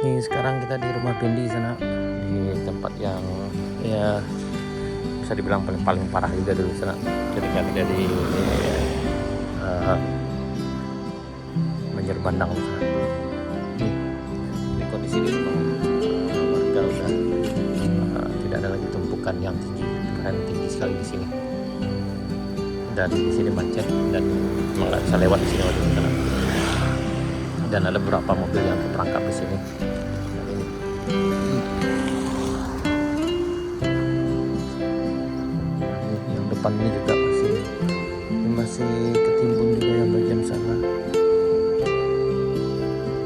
Ini sekarang kita di rumah Bendi sana, di tempat yang ya bisa dibilang paling parah juga dulu sana. Ketika terjadi banjir bandang sana. Ini kondisi di rumah warga udah tidak ada lagi tumpukan yang tinggi, karena tinggi sekali di sini. Dan di sini macet dan nggak bisa lewat di sini waktu sana. Dan ada beberapa mobil yang terperangkap di sini. Yang depan ini juga masih ketimbun juga yang bagian sana.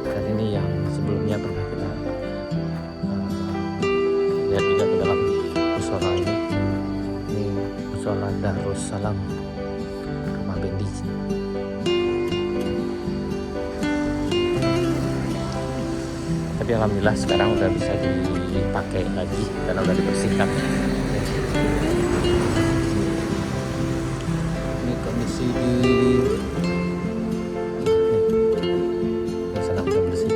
Dan ini yang sebelumnya pernah kita lihat juga ke dalam musola ini. Ini musola Darussalam rumah Bendi. Tapi alhamdulillah sekarang udah bisa dipakai lagi dan udah dibersihkan. Ini kondisi di sana udah bersih.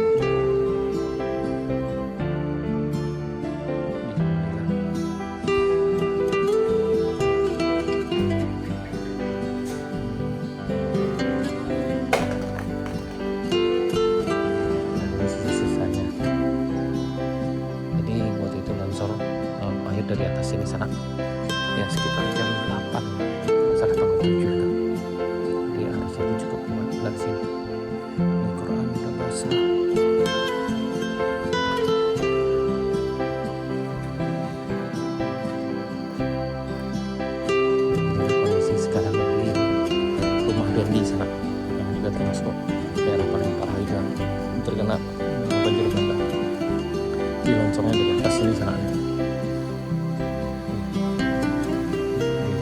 Air dari atas sini sana ya sekitar jam 8 salah tanggal 7 itu. Jadi harusnya itu cukup kuat dari sini. Ini Quran udah basah. Ini kondisi sekarang di rumah Bendi sana yang juga termasuk daerah paling parah juga terkena banjir bandang. Di longsornya dari atas sini sana.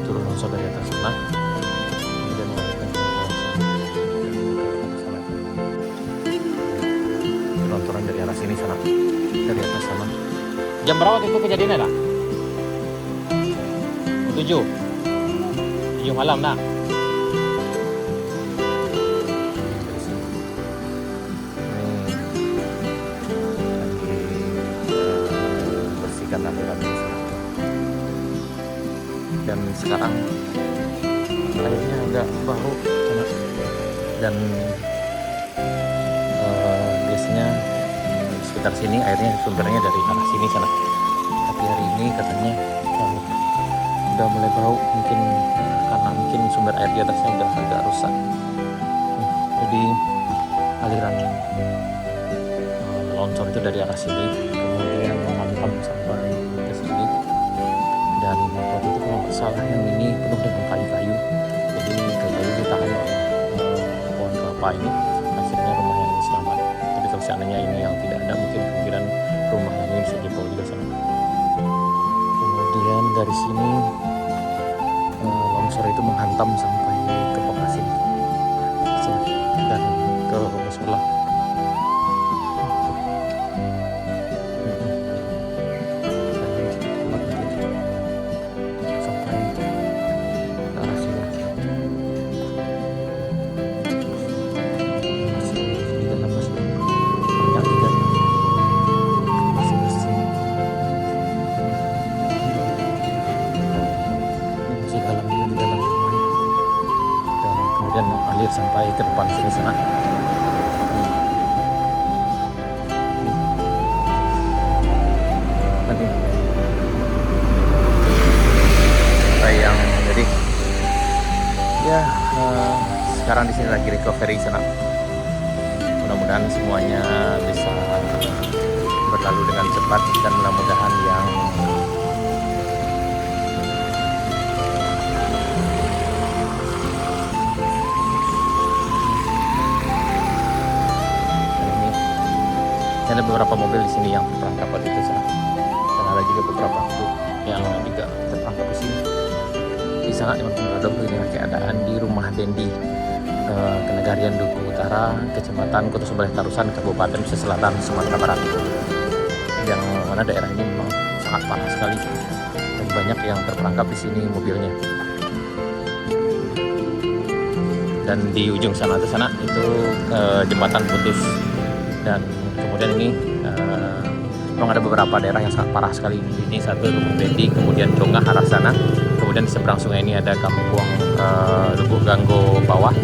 Longsor dari atas sana, kemudian melahirkan lontoran dari arah sini sana, dari atas sana. Jam berapa itu kejadiannya nak? 7 malam nak. Bersihkan lantai-lantai sana. Dan sekarang airnya agak bau dan biasanya sekitar sini airnya sumbernya dari arah sini sana, tapi hari ini katanya udah mulai bau, mungkin karena sumber air di atasnya udah agak rusak. Jadi aliran longsor itu dari arah sini kemudian menghantam sampai ke sini. Dan waktu itu kalau nggak salah yang ini penuh dengan kayu-kayu, jadi kayu-kayu ditahan oleh pohon kelapa ini, akhirnya rumah yang ini selamat. Tapi kalau seandainya ini yang tidak ada, mungkin kemungkinan rumah yang ini bisa jebol juga sana. Kemudian dari sini longsor itu menghantam sampai ke pokok sini dan ke musola. Dan alir sampai ke depan sini sana. Yang jadi ya sekarang di sini lagi recovery sana. Mudah-mudahan semuanya bisa berlalu dengan cepat dan mudah-mudahan yang ada beberapa mobil di sini yang terperangkap waktu itu sana, dan ada juga beberapa truk yang juga terperangkap di sini. Di sana di Manado ini keadaan di rumah Bendi, Kenegarian Duku Utara, Kecamatan Kota Sebelah Tarusan, Kabupaten Pesisir Selatan, Sumatera Barat. Yang mana daerah ini memang sangat parah sekali dan banyak yang terperangkap di sini mobilnya. Dan di ujung sana itu jembatan putus Dan kemudian ini memang ada beberapa daerah yang sangat parah sekali. Ini satu Rumah Bendi, kemudian Congah arah sana, kemudian di seberang sungai ini ada kampung Lubuk Ganggo Bawah,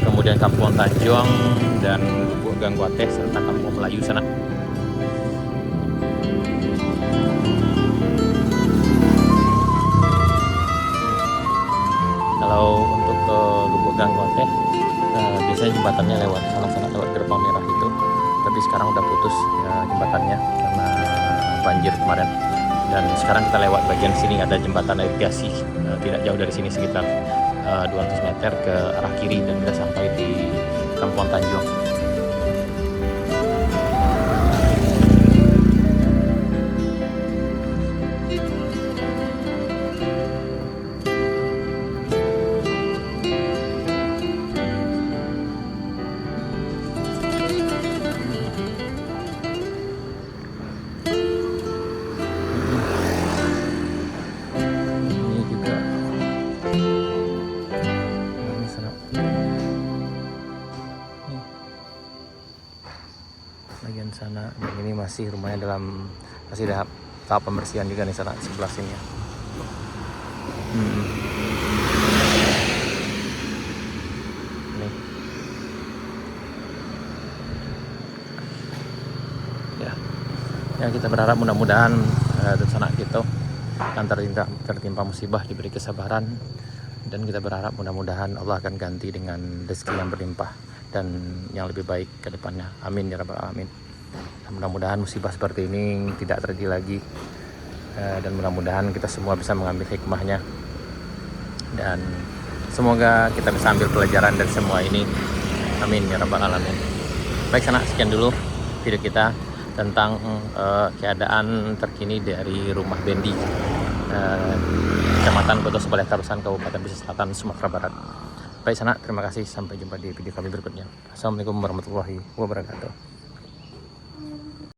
kemudian kampung Tanjuang dan Lubuk Ganggo Ates serta kampung Melayu sana. Kalau untuk ke Lubuk Ganggo Ates biasanya jembatannya lewat sana lewat gerbang merah itu, tapi sekarang udah putus ya, jembatannya karena banjir kemarin. Dan sekarang kita lewat bagian sini ada jembatan irigasi tidak jauh dari sini sekitar 200 meter ke arah kiri dan kita sampai di Kampung Tanjuang. Bagian sana, dan ini masih rumahnya masih ada tahap pembersihan juga nih sana sebelah sini ya. Nih. Ya kita berharap mudah-mudahan tersanak kita yang tertimpa musibah diberi kesabaran, dan kita berharap mudah-mudahan Allah akan ganti dengan rezeki yang berlimpah dan yang lebih baik ke depannya. Amin ya rabbal alamin. Mudah-mudahan musibah seperti ini tidak terjadi lagi, dan mudah-mudahan kita semua bisa mengambil hikmahnya, dan semoga kita bisa ambil pelajaran dari semua ini. Amin ya rabbal alamin. Baik sana, sekian dulu video kita tentang keadaan terkini dari Rumah Bendi, Kecamatan Koto Sebaleh Tarusan, Kabupaten Pesisir Selatan, Sumatera Barat. Baik sana, terima kasih, sampai jumpa di video kami berikutnya. Assalamualaikum warahmatullahi wabarakatuh.